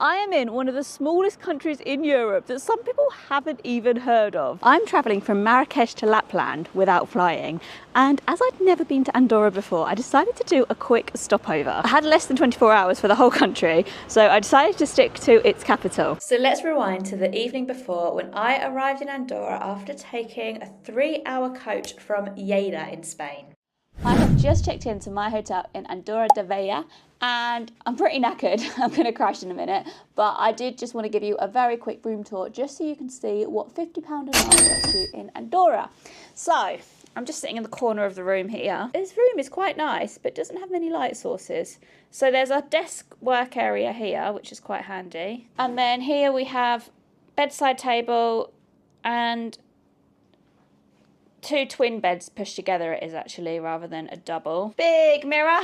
I am in one of the smallest countries in Europe that some people haven't even heard of. I'm travelling from Marrakesh to Lapland without flying, and as I'd never been to Andorra before, I decided to do a quick stopover. I had less than 24 hours for the whole country, so I decided to stick to its capital. So let's rewind to the evening before when I arrived in Andorra after taking a 3-hour coach from Lleida in Spain. I have just checked into my hotel in Andorra La Vella and I'm pretty knackered. I'm going to crash in a minute, but I did just want to give you a very quick room tour just so you can see what £50 a night gets you in Andorra. So I'm just sitting in the corner of the room here. This room is quite nice but doesn't have many light sources. So there's a desk work area here, which is quite handy. And then here we have bedside table and 2 twin beds pushed together it is actually, rather than a double. Big mirror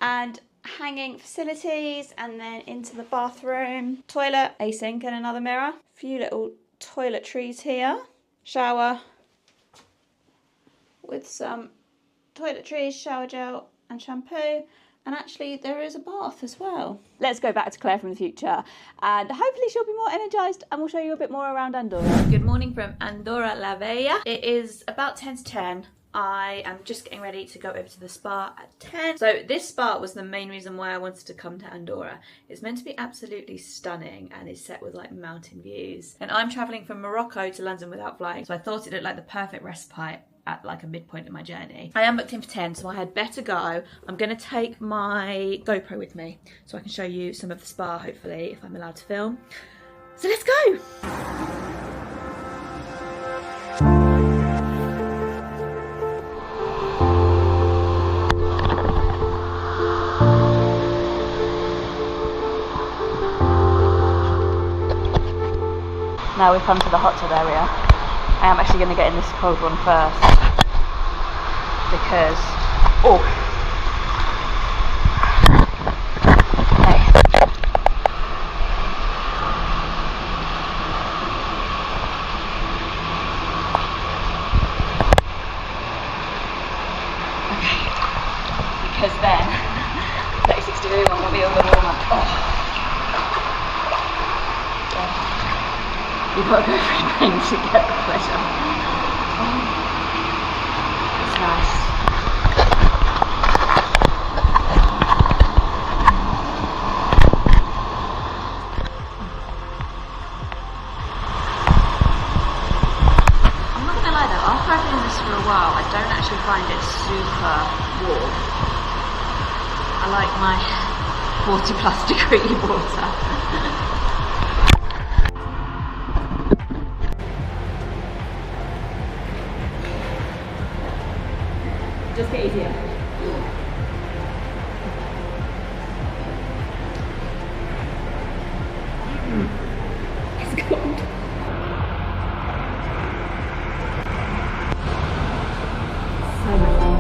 and hanging facilities, and then into the bathroom. Toilet, a sink and another mirror. A few little toiletries here. Shower with some toiletries, shower gel and shampoo. And actually there is a bath as well. Let's go back to Claire from the future and hopefully she'll be more energised and we'll show you a bit more around Andorra. Good morning from Andorra La Vella. It is about 10 to 10. I am just getting ready to go over to the spa at 10. So this spa was the main reason why I wanted to come to Andorra. It's meant to be absolutely stunning and is set with like mountain views. And I'm travelling from Morocco to London without flying, so I thought it looked like the perfect respite at like a midpoint in my journey. I am booked in for 10, so I had better go. I'm gonna take my GoPro with me so I can show you some of the spa, hopefully, if I'm allowed to film. So let's go! Now we've come to the hot tub area. I am actually going to get in this cold one first because, oh, okay. Okay, because then 36-degree one will be a little warmer. Oh. You've got to go through pain to get the pleasure. Oh, it's nice. I'm not gonna lie though, after I've been in this for a while, I don't actually find it super warm. I like my 40+ degree water. Just get easier. It's cold. So much fun.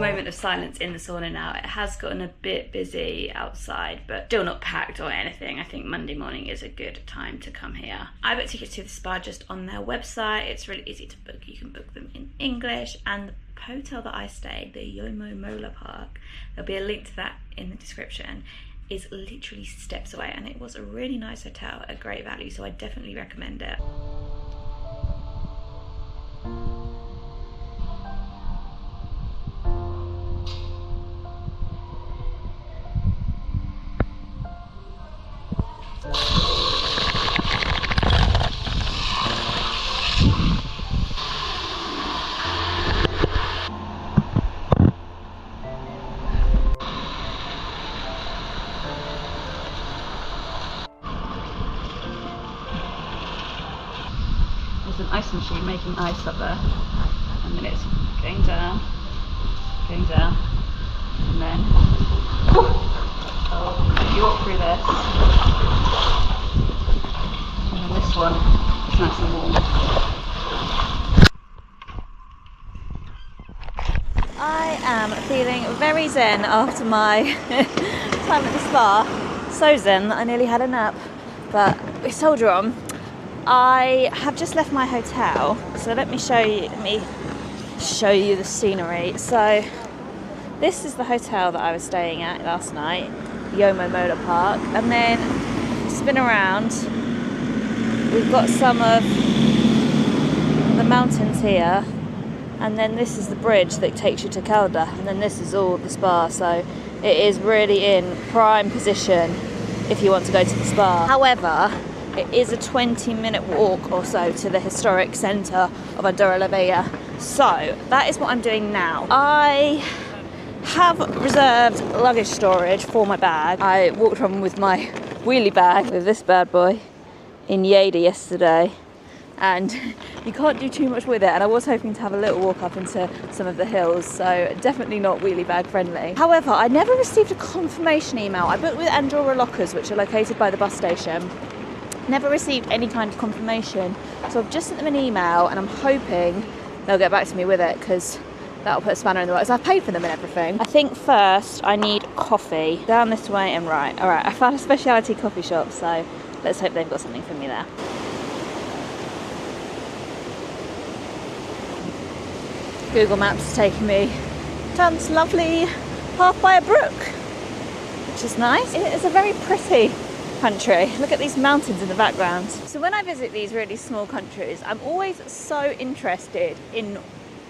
Moment of silence in the sauna now. It has gotten a bit busy outside, but still not packed or anything. I think Monday morning is a good time to come here. I booked tickets to the spa just on their website. It's really easy to book. You can book them in English, and the hotel that I stayed, the Yomo Mola Park, there'll be a link to that in the description, is literally steps away, and it was a really nice hotel, a great value, so I definitely recommend it. There's an ice machine making ice up there, and then it's going down, and then you walk through this, and then this one is nice and warm. am feeling very zen after my time at the spa. So zen that I nearly had a nap, but we soldier on. I have just left my hotel, so let me show you the scenery. So this is the hotel that I was staying at last night, Yomo Mola Park, and then spin around. We've got some of the mountains here, and then this is the bridge that takes you to Calda, and then this is all the spa, so it is really in prime position if you want to go to the spa. However, it is a 20-minute walk or so to the historic centre of Andorra La Vella, so that is what I'm doing now. I have reserved luggage storage for my bag. I walked around with my wheelie bag with this bad boy in Lleida yesterday, and you can't do too much with it, and I was hoping to have a little walk up into some of the hills, so definitely not wheelie bag friendly. However, I never received a confirmation email. I booked with Andorra Lockers, which are located by the bus station. Never received any kind of confirmation, so I've just sent them an email and I'm hoping they'll get back to me with it, because that'll put a spanner in the works. I've paid for them and everything. I think first I need coffee. Down this way and right. Alright, I found a specialty coffee shop, so let's hope they've got something for me there. Google Maps is taking me down this lovely path by a brook, which is nice. It is a very pretty country. Look at these mountains in the background. So when I visit these really small countries, I'm always so interested in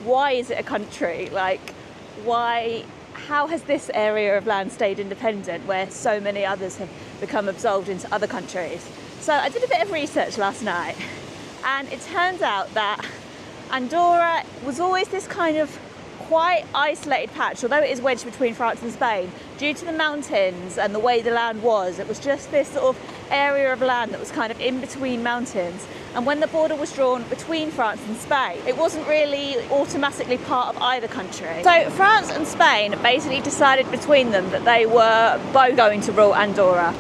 why is it a country? Like, how has this area of land stayed independent where so many others have become absorbed into other countries? So I did a bit of research last night, and it turns out that Andorra was always this kind of quite isolated patch, although it is wedged between France and Spain. Due to the mountains and the way the land was, it was just this sort of area of land that was kind of in between mountains. And when the border was drawn between France and Spain, it wasn't really automatically part of either country. So France and Spain basically decided between them that they were both going to rule Andorra.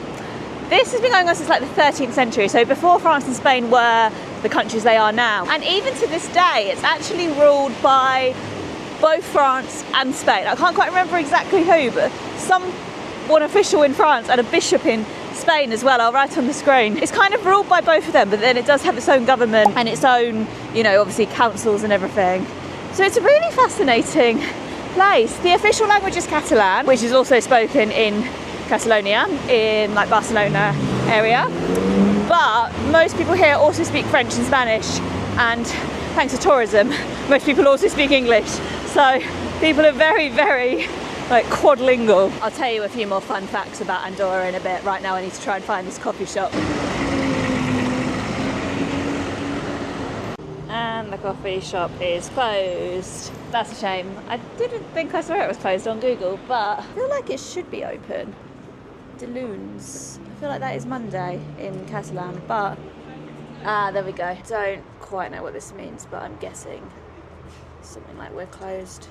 This has been going on since like the 13th century, so before France and Spain were the countries they are now. And even to this day, it's actually ruled by both France and Spain. I can't quite remember exactly who, but one official in France and a bishop in Spain as well. I'll write on the screen. It's kind of ruled by both of them, but then it does have its own government and its own, you know, obviously councils and everything. So it's a really fascinating place. The official language is Catalan, which is also spoken in Catalonia, in like Barcelona area. But most people here also speak French and Spanish, and thanks to tourism, most people also speak English. So people are very, very like quadlingual. I'll tell you a few more fun facts about Andorra in a bit. Right now I need to try and find this coffee shop. And the coffee shop is closed. That's a shame. I didn't think I saw it was closed on Google, but I feel like it should be open. Delunes. I feel like that is Monday in Catalan, but there we go. Don't quite know what this means, but I'm guessing something like we're closed.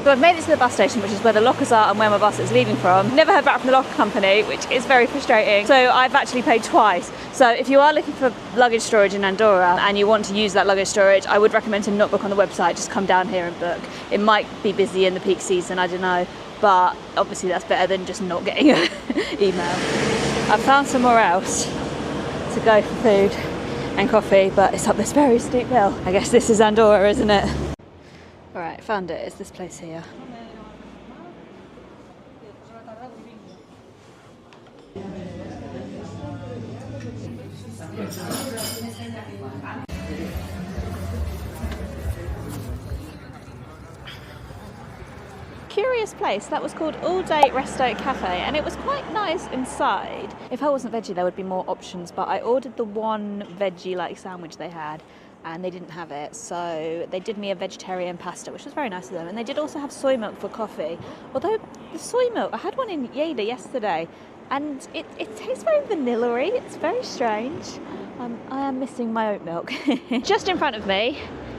So I've made it to the bus station, which is where the lockers are and where my bus is leaving from. Never heard back from the locker company, which is very frustrating. So I've actually paid twice. So if you are looking for luggage storage in Andorra and you want to use that luggage storage, I would recommend to not book on the website, just come down here and book. It might be busy in the peak season, I don't know, but obviously that's better than just not getting an email. I've found somewhere else to go for food and coffee, but it's up this very steep hill. I guess this is Andorra, isn't it? Alright, found it. It's this place here. Curious place. That was called All Day Resto Cafe, and it was quite nice inside. If I wasn't veggie there would be more options, but I ordered the one veggie like sandwich they had and they didn't have it, so they did me a vegetarian pasta, which was very nice of them. And they did also have soy milk for coffee, although the soy milk, I had one in Lleida yesterday and it tastes very vanilla-y. It's very strange. I am missing my oat milk. Just in front of me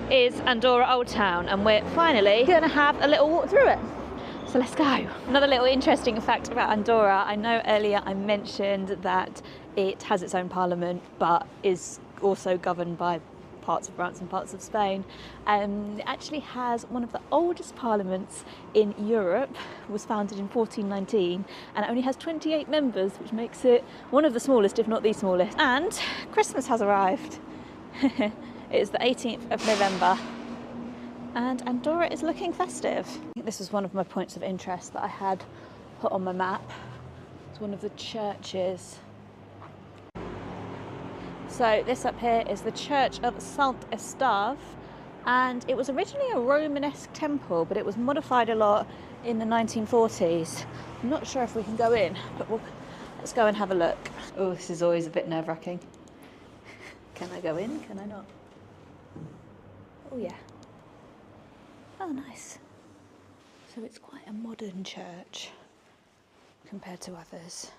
is Andorra Old Town, and we're finally gonna have a little walk through it. So let's go. Another little interesting fact about Andorra. I know earlier I mentioned that it has its own parliament, but is also governed by parts of France and parts of Spain. It actually has one of the oldest parliaments in Europe. It was founded in 1419 and it only has 28 members, which makes it one of the smallest, if not the smallest. And Christmas has arrived. It is the 18th of November and Andorra is looking festive. I think this was one of my points of interest that I had put on my map. It's one of the churches. So this up here is the Church of Sant Esteve, and it was originally a Romanesque temple, but it was modified a lot in the 1940s. I'm not sure if we can go in, but let's go and have a look. Oh, this is always a bit nerve-wracking. Can I go in? Can I not? Oh yeah. Oh, nice. So it's quite a modern church compared to others.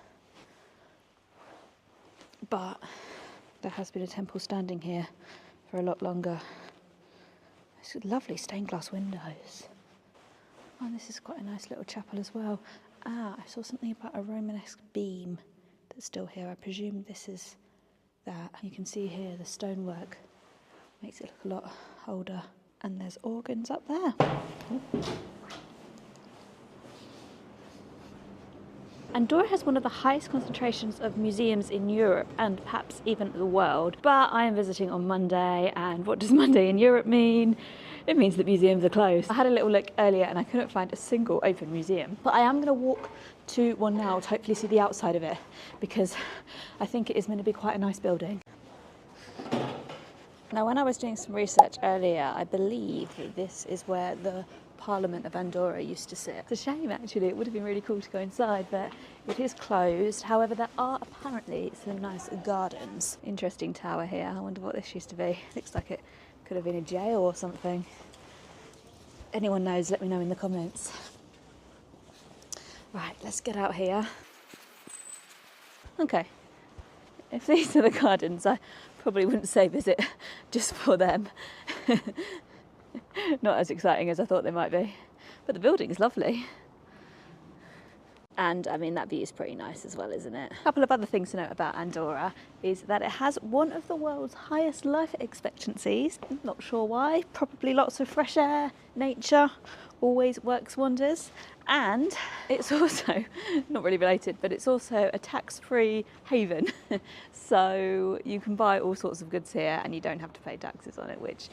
But there has been a temple standing here for a lot longer. It's lovely stained glass windows. Oh, and this is quite a nice little chapel as well. Ah, I saw something about a Romanesque beam that's still here. I presume this is that. You can see here the stonework makes it look a lot older. And there's organs up there. Ooh. Andorra has one of the highest concentrations of museums in Europe and perhaps even the world, but I am visiting on Monday, and what does Monday in Europe mean? It means that museums are closed. I had a little look earlier and I couldn't find a single open museum, but I am going to walk to one now to hopefully see the outside of it, because I think it is meant to be quite a nice building. Now, when I was doing some research earlier, I believe that this is where the Parliament of Andorra used to sit. It's a shame, actually. It would have been really cool to go inside, but it is closed. However, there are apparently some nice gardens. Interesting tower here. I wonder what this used to be. Looks like it could have been a jail or something. Anyone knows, let me know in the comments. Right, let's get out here. Okay. If these are the gardens, I probably wouldn't say visit just for them. Not as exciting as I thought they might be, but the building is lovely. And I mean, that view is pretty nice as well, isn't it? A couple of other things to note about Andorra is that it has one of the world's highest life expectancies. Not sure why, probably lots of fresh air, nature always works wonders. And it's also, not really related, but it's also a tax-free haven. So you can buy all sorts of goods here and you don't have to pay taxes on it, which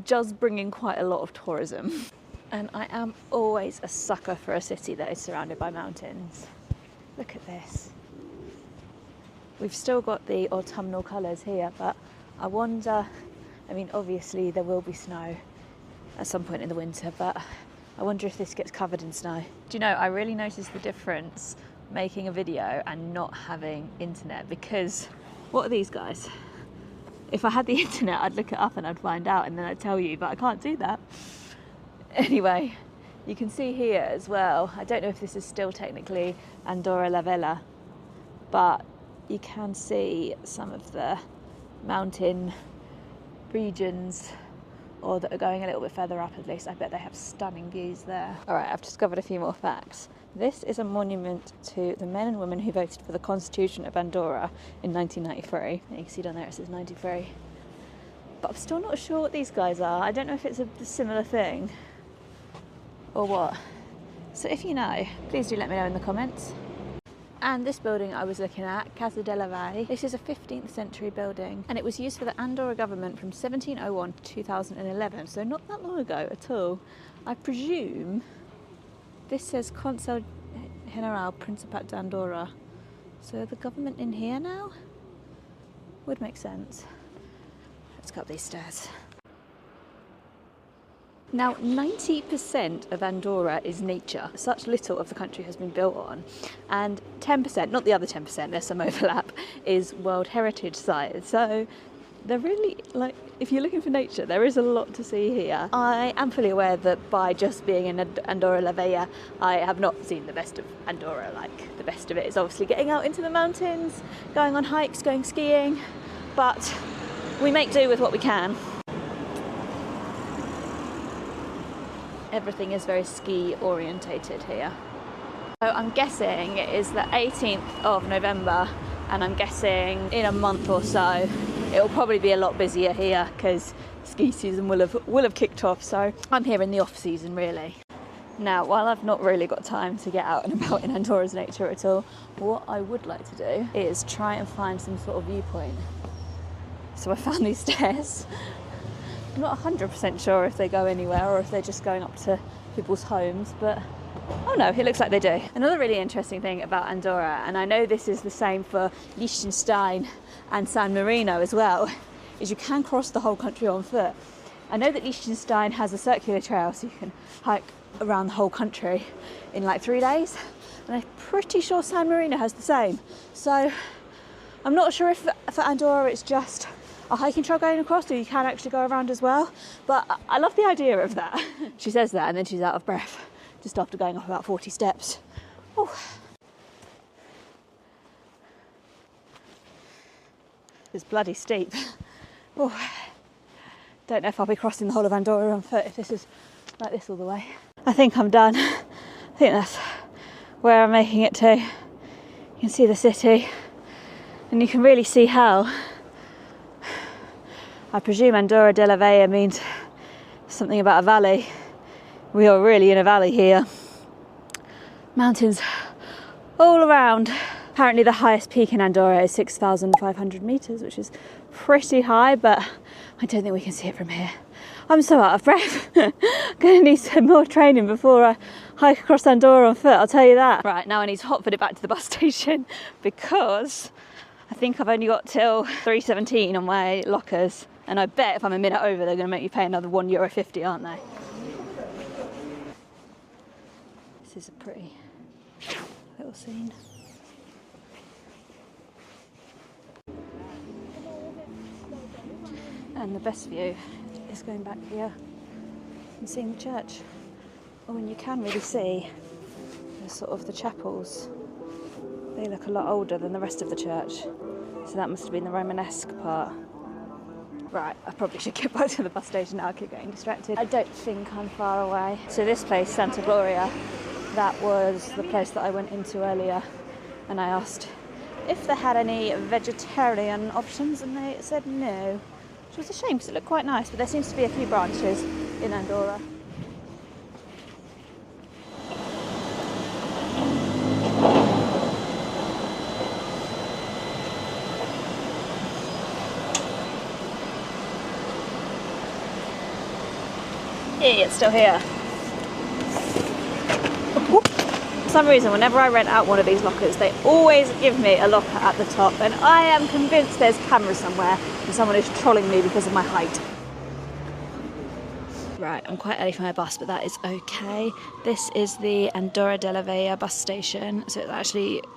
does bring in quite a lot of tourism. And I am always a sucker for a city that is surrounded by mountains. Look at this. We've still got the autumnal colours here, but I wonder, I mean, obviously there will be snow at some point in the winter, but I wonder if this gets covered in snow. Do you know, I really noticed the difference making a video and not having internet, because what are these guys? If I had the internet, I'd look it up and I'd find out and then I'd tell you, but I can't do that. Anyway, you can see here as well, I don't know if this is still technically Andorra La Vella, but you can see some of the mountain regions, or that are going a little bit further up at least. I bet they have stunning views there. All right, I've discovered a few more facts. This is a monument to the men and women who voted for the Constitution of Andorra in 1993. You can see down there it says 93. But I'm still not sure what these guys are. I don't know if it's a similar thing or what. So if you know, please do let me know in the comments. And this building I was looking at, Casa de la Valle, this is a 15th century building and it was used for the Andorra government from 1701 to 2011, so not that long ago at all. I presume this says Consell General Principat d'Andorra, so the government in here now? Would make sense. Let's go up these stairs. Now, 90% of Andorra is nature. Such little of the country has been built on. And 10%, not the other 10%, there's some overlap, is World Heritage Site. So they're really, like, if you're looking for nature, there is a lot to see here. I am fully aware that by just being in Andorra La Vella, I have not seen the best of Andorra. Like, the best of it is obviously getting out into the mountains, going on hikes, going skiing, but we make do with what we can. Everything is very ski orientated here. So I'm guessing it is the 18th of November, and I'm guessing in a month or so it'll probably be a lot busier here because ski season will have kicked off. So I'm here in the off season really. Now, while I've not really got time to get out and about in Andorra's nature at all, what I would like to do is try and find some sort of viewpoint. So I found these stairs. I'm not 100% sure if they go anywhere or if they're just going up to people's homes, but oh no, it looks like they do. Another really interesting thing about Andorra, and I know this is the same for Liechtenstein and San Marino as well, is you can cross the whole country on foot. I know that Liechtenstein has a circular trail, so you can hike around the whole country in like 3 days, and I'm pretty sure San Marino has the same. So I'm not sure if for Andorra it's just a hiking trail going across, or you can actually go around as well, but I love the idea of that. She says that and then she's out of breath just after going up about 40 steps. Ooh. It's bloody steep. Ooh. Don't know if I'll be crossing the whole of Andorra on foot if this is like this all the way. I think I'm done. I think that's where I'm making it to. You can see the city and you can really see how. I presume Andorra La Vella means something about a valley. We are really in a valley here. Mountains all around. Apparently the highest peak in Andorra is 6,500 metres, which is pretty high, but I don't think we can see it from here. I'm so out of breath. I'm gonna need some more training before I hike across Andorra on foot, I'll tell you that. Right, now I need to hot foot it back to the bus station because I think I've only got till 3:17 on my lockers, and I bet if I'm a minute over they're gonna make me pay another €1.50, aren't they? This is a pretty little scene. And the best view is going back here and seeing the church. Oh, and you can really see the sort of the chapels. They look a lot older than the rest of the church. So that must have been the Romanesque part. Right, I probably should get back to the bus station now, I keep getting distracted. I don't think I'm far away. So this place, Santa Gloria, that was the place that I went into earlier, and I asked if they had any vegetarian options, and they said no. Which was a shame because it looked quite nice, but there seems to be a few branches in Andorra. Hey, it's still here. For some reason, whenever I rent out one of these lockers, they always give me a locker at the top, and I am convinced there's cameras somewhere and someone is trolling me because of my height. Right, I'm quite early for my bus, but that is okay. This is the Andorra La Vella bus station. So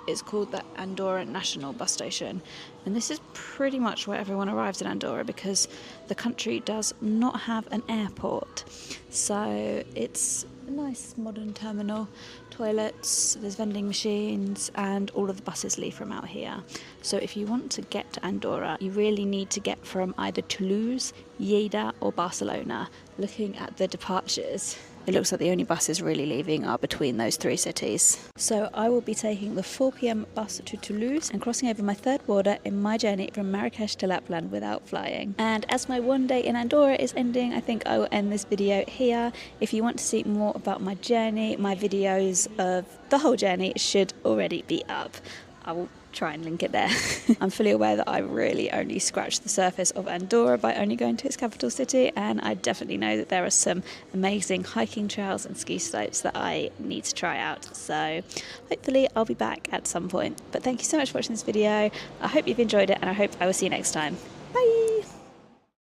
it's called the Andorra National Bus Station. And this is pretty much where everyone arrives in Andorra because the country does not have an airport. So it's a nice modern terminal, toilets, there's vending machines, and all of the buses leave from out here. So if you want to get to Andorra, you really need to get from either Toulouse, Lleida or Barcelona. Looking at the departures, it looks like the only buses really leaving are between those three cities. So I will be taking the 4 p.m. bus to Toulouse and crossing over my third border in my journey from Marrakesh to Lapland without flying. And as my one day in Andorra is ending, I think I will end this video here. If you want to see more about my journey, my videos of the whole journey should already be up. I will try and link it there. I'm fully aware that I really only scratched the surface of Andorra by only going to its capital city, and I definitely know that there are some amazing hiking trails and ski slopes that I need to try out. So hopefully I'll be back at some point. But thank you so much for watching this video. I hope you've enjoyed it, and I hope I will see you next time. Bye!